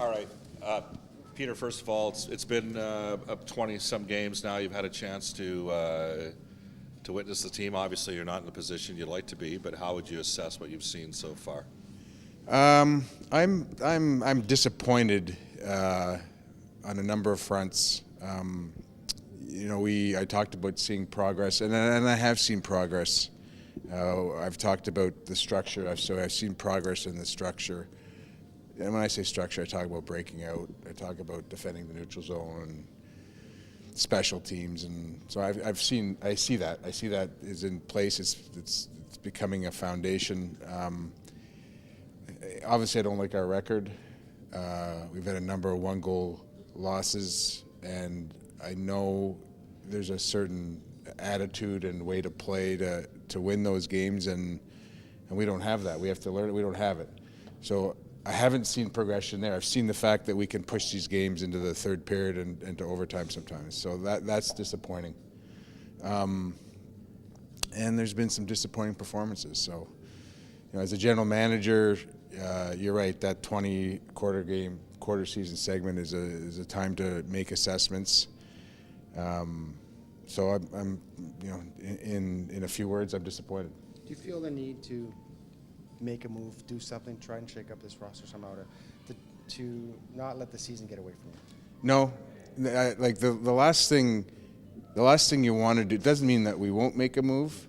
All right. Peter, first of all, it's been 20-some games now. You've had a chance to witness the team. Obviously, you're not in the position you'd like to be, but how would you assess what you've seen so far? I'm disappointed on a number of fronts. I talked about seeing progress, and I have seen progress. I've talked about the structure, so I've seen progress in the structure. And when I say structure, I talk about breaking out. I talk about defending the neutral zone and special teams, and so I see that is in place. It's becoming a foundation. Obviously, I don't like our record. We've had a number of one-goal losses, and I know there's a certain attitude and way to play to win those games, and we don't have that. We have to learn it. We don't have it. So I haven't seen progression there. I've seen the fact that we can push these games into the third period and to overtime sometimes. So that's disappointing. And there's been some disappointing performances. So, as a general manager, you're right. That 20 quarter season segment is a time to make assessments. So I'm in a few words, I'm disappointed. Do you feel the need to make a move, do something, try and shake up this roster somehow to not let the season get away from you? No, like the last thing you want to do. It doesn't mean that we won't make a move,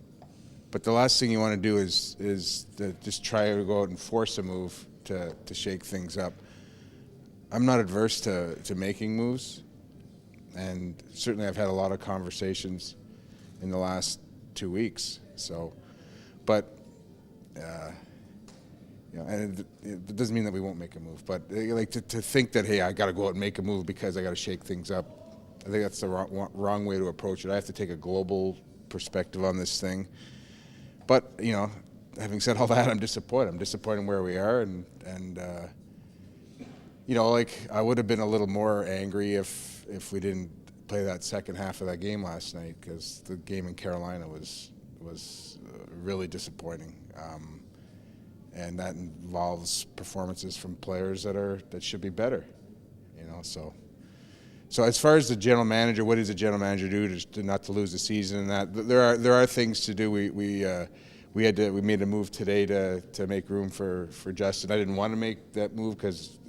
but the last thing you want to do is to just try to go out and force a move to shake things up. I'm not adverse to making moves, and certainly I've had a lot of conversations in the last 2 weeks. So, but. And it doesn't mean that we won't make a move, but like to think that, hey, I got to go out and make a move because I got to shake things up, I think that's the wrong way to approach it. I have to take a global perspective on this thing. But having said all that, I'm disappointed. I'm disappointed in where we are, and I would have been a little more angry if we didn't play that second half of that game last night, because the game in Carolina was really disappointing. And that involves performances from players that should be better, So as far as the general manager, what does the general manager do to not to lose the season? And that there are things to do. We made a move today to make room for Justin. I didn't want to make that move because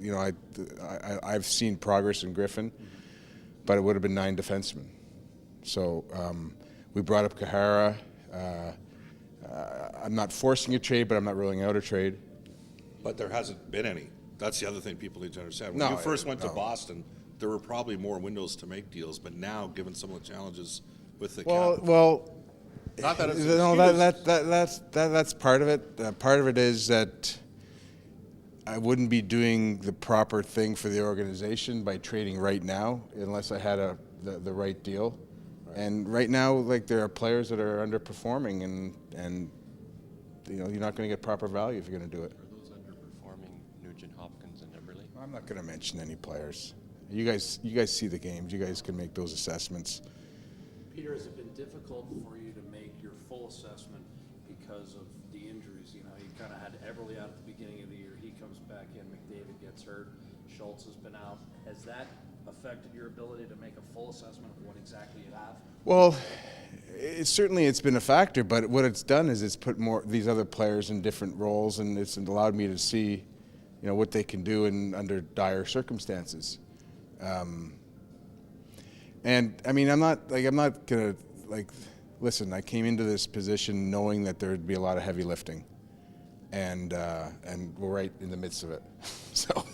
I've seen progress in Griffin, but it would have been 9 defensemen. So we brought up Kahara. I'm not forcing a trade, but I'm not ruling out a trade. But there hasn't been any. That's the other thing people need to understand. When you first went to Boston, there were probably more windows to make deals, but now, given some of the challenges with the cap, not that it's that's part of it. Part of it is that I wouldn't be doing the proper thing for the organization by trading right now unless I had the right deal. And right now, there are players that are underperforming, and you're not going to get proper value if you're going to do it. Are those underperforming Nugent Hopkins and Eberle? I'm not going to mention any players. You guys see the games. You guys can make those assessments. Peter, has it been difficult for you to make your full assessment because of the injuries? You kind of had Eberle out at the beginning of the year. He comes back in. McDavid gets hurt. Schultz has been out. Has that affected your ability to make a full assessment of what exactly you have? Well, it's been a factor, but what it's done is it's put these other players in different roles, and it's allowed me to see, what they can do under dire circumstances. And I mean, I'm not gonna listen. I came into this position knowing that there would be a lot of heavy lifting, and we're right in the midst of it. So,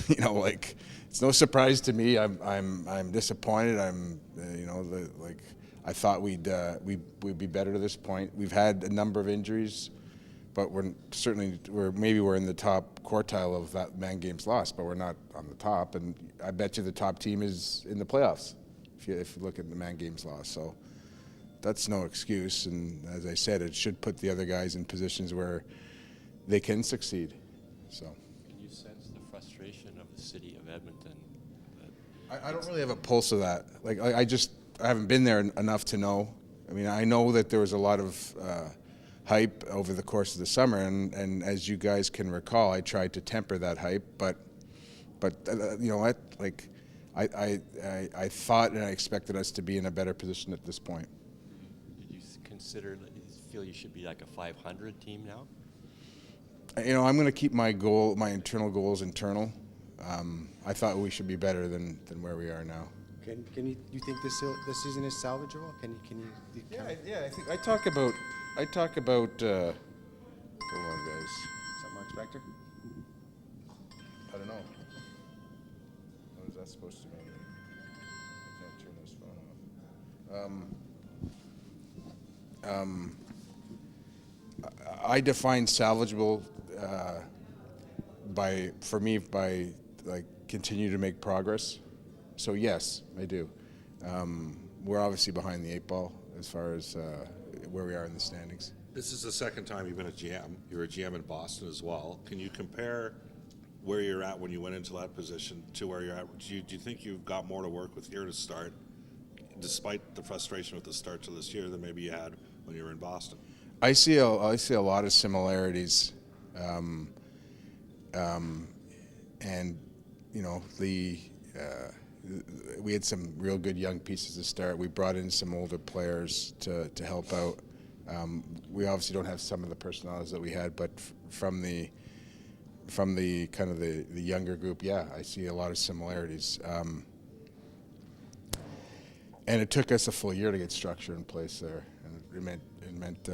it's no surprise to me. I'm disappointed. I thought we'd be better to this point. We've had a number of injuries, but we're in the top quartile of that man games lost, but we're not on the top. And I bet you the top team is in the playoffs if you look at the man games lost. So that's no excuse. And as I said, it should put the other guys in positions where they can succeed. So. Can you sense the frustration of the city of Edmonton? I don't really have a pulse of that. I haven't been there enough to know. I mean, I know that there was a lot of hype over the course of the summer, and as you guys can recall, I tried to temper that hype, but But you know what? Like, I thought and I expected us to be in a better position at this point. Did you consider, feel you should be like a 500 team now? You know, I'm going to keep my internal goals internal. I thought we should be better than where we are now. Can you think this season is salvageable? Can you Yeah, I think I talk about. Hold on, guys. Is that Mark Spector? I don't know. What is that supposed to mean? I can't turn this phone off. I define salvageable by like continue to make progress. So yes, I do. We're obviously behind the 8 ball as far as where we are in the standings. This is the second time you've been a GM. You were a GM in Boston as well. Can you compare where you're at when you went into that position to where you're at? Do you think you've got more to work with here to start, despite the frustration with the start to this year than maybe you had when you were in Boston? I see a lot of similarities, and you know we had some real good young pieces to start. We brought in some older players to help out. We obviously don't have some of the personalities that we had, but from the kind of the younger group, yeah, I see a lot of similarities. And it took us a full year to get structure in place there, and it meant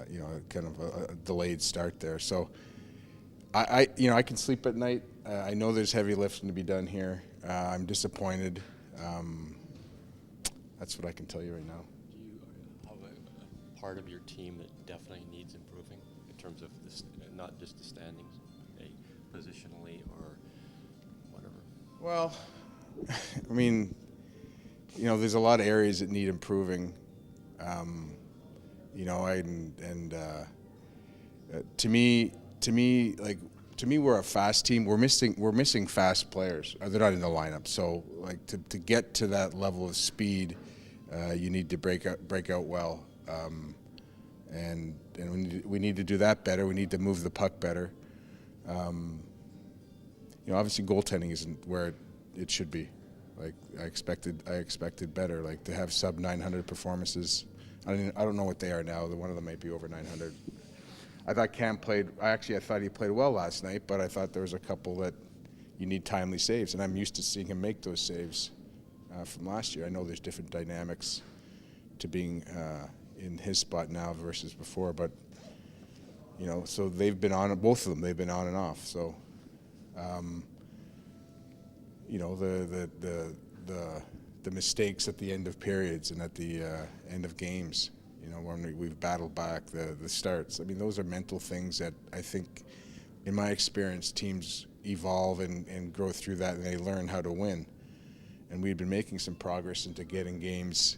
you know, kind of a delayed start there. So I can sleep at night. I know there's heavy lifting to be done here. I'm disappointed. That's what I can tell you right now. Do you have a part of your team that definitely needs improving in terms of this, not just the standings, positionally or whatever? Well, I mean, you know, there's a lot of areas that need improving. You know, to me, we're a fast team. We're missing fast players. They're not in the lineup. So, like, to get to that level of speed, you need to break out well, and we need to do that better. We need to move the puck better. You know, obviously, goaltending isn't where it should be. Like I expected better. Like to have sub 900 performances. I don't know what they are now. One of them might be over 900. I thought Cam played. I thought he played well last night, but I thought there was a couple that you need timely saves, and I'm used to seeing him make those saves from last year. I know there's different dynamics to being in his spot now versus before, but you know, so they've been on, both of them. They've been on and off. So, you know, the mistakes at the end of periods and at the end of games. You know, when we've battled back the starts. I mean, those are mental things that I think, in my experience, teams evolve and grow through that, and they learn how to win. And we've been making some progress into getting games.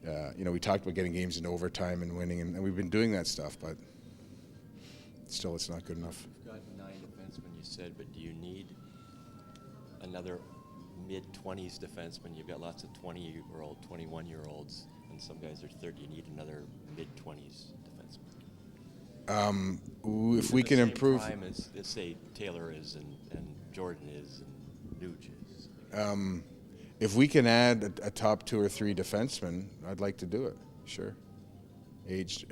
You know, we talked about getting games into overtime and winning, and we've been doing that stuff, but still, it's not good enough. You've got 9 defensemen, you said, but do you need another mid-20s defenseman? You've got lots of 20-year-old, 21-year-olds, and some guys are 30. You need another mid-20s defenseman. If we can improve, Prime as, let's say, Taylor is and Jordan is and Nuge is. if we can add a top 2 or 3 defensemen, I'd like to do it. Sure. Age,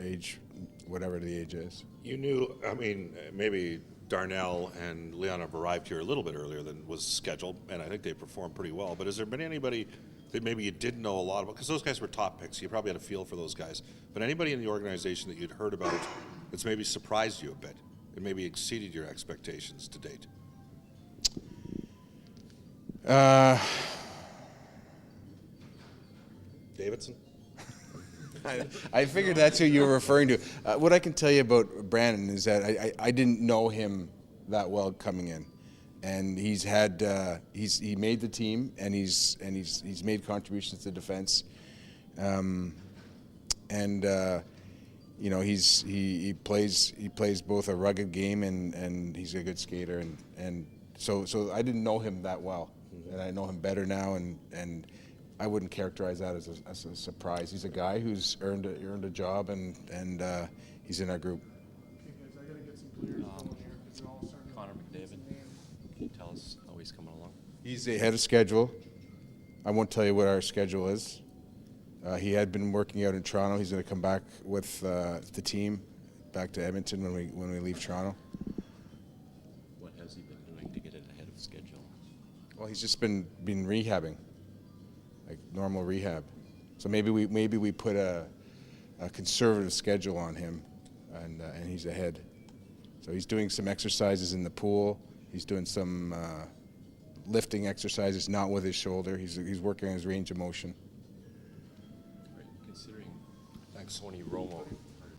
whatever the age is. You knew, I mean, maybe Darnell and Leon have arrived here a little bit earlier than was scheduled, and I think they performed pretty well. But has there been anybody that maybe you didn't know a lot about? Because those guys were top picks. You probably had a feel for those guys. But anybody in the organization that you'd heard about that's maybe surprised you a bit and maybe exceeded your expectations to date? Davidson? I figured that's who you were referring to. What I can tell you about Brandon is that I didn't know him that well coming in, and he made the team, and he's made contributions to defense, and you know, he plays both a rugged game and he's a good skater, and so I didn't know him that well, and I know him better now, and I wouldn't characterize that as a surprise. He's a guy who's earned a job, and he's in our group. Connor McDavid. He's ahead of schedule. I won't tell you what our schedule is. He had been working out in Toronto. He's going to come back with the team back to Edmonton when we leave Toronto. What has he been doing to get it ahead of schedule? Well, he's just been rehabbing, like normal rehab. So maybe we put a conservative schedule on him, and he's ahead. So he's doing some exercises in the pool. He's doing some lifting exercises, not with his shoulder. He's working on his range of motion. Considering Tony Romo